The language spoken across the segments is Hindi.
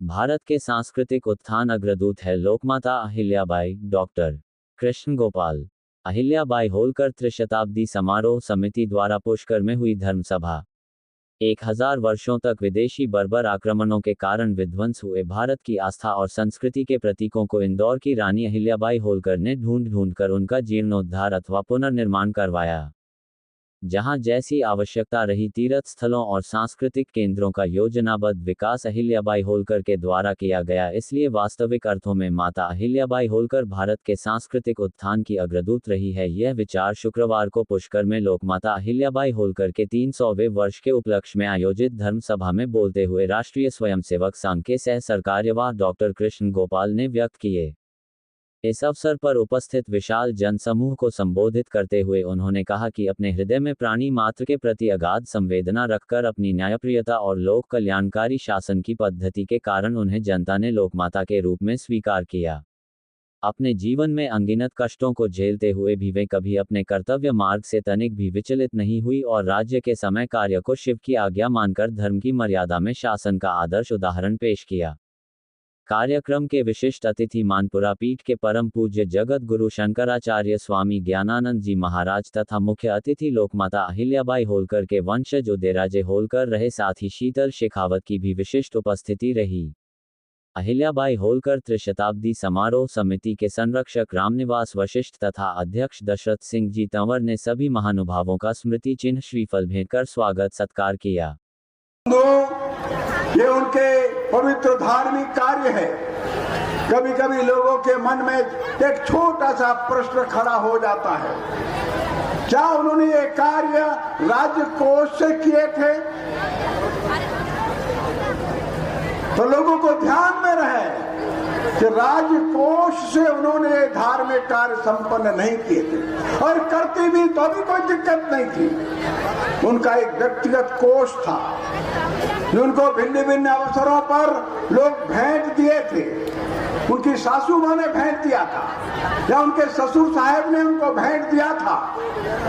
भारत के सांस्कृतिक उत्थान अग्रदूत है लोकमाता अहिल्याबाई। डॉक्टर कृष्ण गोपाल। अहिल्याबाई होलकर त्रिशताब्दी समारोह समिति द्वारा पुष्कर में हुई धर्मसभा। 1000 वर्षों तक विदेशी बर्बर आक्रमणों के कारण विध्वंस हुए भारत की आस्था और संस्कृति के प्रतीकों को इंदौर की रानी अहिल्याबाई होलकर ने ढूंढ ढूंढ कर उनका जीर्णोद्धार अथवा पुनर्निर्माण करवाया। जहां जैसी आवश्यकता रही तीर्थ स्थलों और सांस्कृतिक केंद्रों का योजनाबद्ध विकास अहिल्याबाई होलकर के द्वारा किया गया। इसलिए वास्तविक अर्थों में माता अहिल्याबाई होलकर भारत के सांस्कृतिक उत्थान की अग्रदूत रही है। यह विचार शुक्रवार को पुष्कर में लोकमाता अहिल्याबाई होलकर के 300वें वर्ष के उपलक्ष्य में आयोजित धर्मसभा में बोलते हुए राष्ट्रीय स्वयंसेवक संघ के सह सरकार्यवाह डॉक्टर कृष्ण गोपाल ने व्यक्त किए। इस अवसर पर उपस्थित विशाल जनसमूह को संबोधित करते हुए उन्होंने कहा कि अपने हृदय में प्राणी मात्र के प्रति अगाध संवेदना रखकर अपनी न्यायप्रियता और लोक कल्याणकारी शासन की पद्धति के कारण उन्हें जनता ने लोकमाता के रूप में स्वीकार किया। अपने जीवन में अनगिनत कष्टों को झेलते हुए भी वे कभी अपने कर्तव्य मार्ग से तनिक भी विचलित नहीं हुई और राज्य के समय कार्य को शिव की आज्ञा मानकर धर्म की मर्यादा में शासन का आदर्श उदाहरण पेश किया। कार्यक्रम के विशिष्ट अतिथि मानपुरा पीठ के परम पूज्य जगत गुरु शंकराचार्य स्वामी ज्ञानानंद जी महाराज तथा मुख्य अतिथि लोकमाता अहिल्याबाई होलकर के वंशज उदयराजे होलकर रहे। साथ ही शीतल शेखावत की भी विशिष्ट उपस्थिति रही। अहिल्याबाई होलकर त्रिशताब्दी समारोह समिति के संरक्षक रामनिवास वशिष्ठ तथा अध्यक्ष दशरथ सिंह जी तंवर ने सभी महानुभावों का स्मृति चिन्ह श्रीफल भेंट कर स्वागत सत्कार किया। ये उनके पवित्र धार्मिक कार्य है। कभी कभी लोगों के मन में एक छोटा सा प्रश्न खड़ा हो जाता है, क्या उन्होंने ये कार्य राज्य कोष से किए थे? तो लोगों को ध्यान में रहे कि राज्य कोष से उन्होंने धार्मिक कार्य संपन्न नहीं किए थे, और करते भी तो भी कोई दिक्कत नहीं थी। उनका एक व्यक्तिगत कोष था जो उनको भिन्न भिन्न अवसरों पर लोग भेंट दिए थे। उनकी सासू माँ ने भेंट दिया था या उनके ससुर साहब ने उनको भेंट दिया था।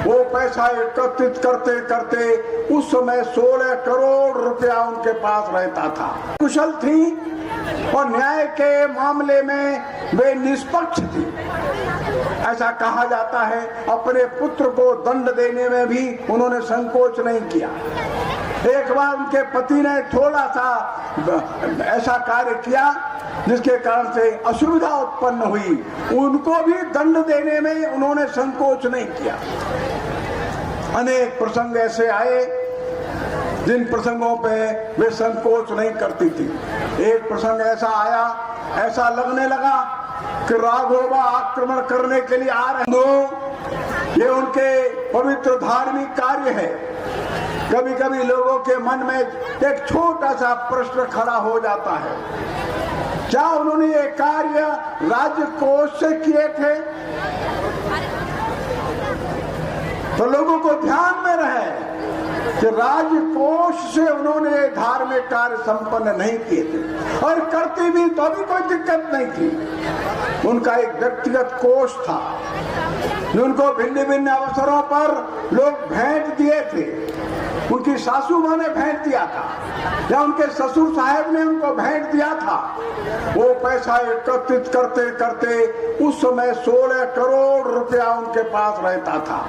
वो पैसा एकत्रित करते करते उस समय 16 करोड़ रुपया उनके पास रहता था। कुशल थी और न्याय के मामले में वे निष्पक्ष थी। ऐसा कहा जाता है अपने पुत्र को दंड देने में भी उन्होंने संकोच नहीं किया। एक बार उनके पति ने थोड़ा सा ऐसा कार्य किया जिसके कारण से असुविधा उत्पन्न हुई, उनको भी दंड देने में उन्होंने संकोच नहीं किया। अनेक प्रसंग ऐसे आए जिन प्रसंगों पे वे संकोच नहीं करती थी। एक प्रसंग ऐसा आया, ऐसा लगने लगा कि राघोबा आक्रमण करने के लिए आ रहे हैं। ये उनके पवित्र धार्मिक कार्य है। कभी कभी लोगों के मन में एक छोटा सा प्रश्न खड़ा हो जाता है, क्या उन्होंने ये कार्य राज्य कोष से किए थे? तो लोगों को ध्यान में रहे कि राज्य कोष से उन्होंने धार्मिक कार्य संपन्न नहीं किए थे, और करते भी तो भी कोई दिक्कत नहीं थी। उनका एक व्यक्तिगत कोष था जो उनको भिन्न भिन्न अवसरों पर लोग भेंट दिए थे। उनकी सासू माँ ने भेंट दिया था या उनके ससुर साहब ने उनको भेंट दिया था। वो पैसा एकत्रित करते करते उस समय 16 करोड़ रुपया उनके पास रहता था।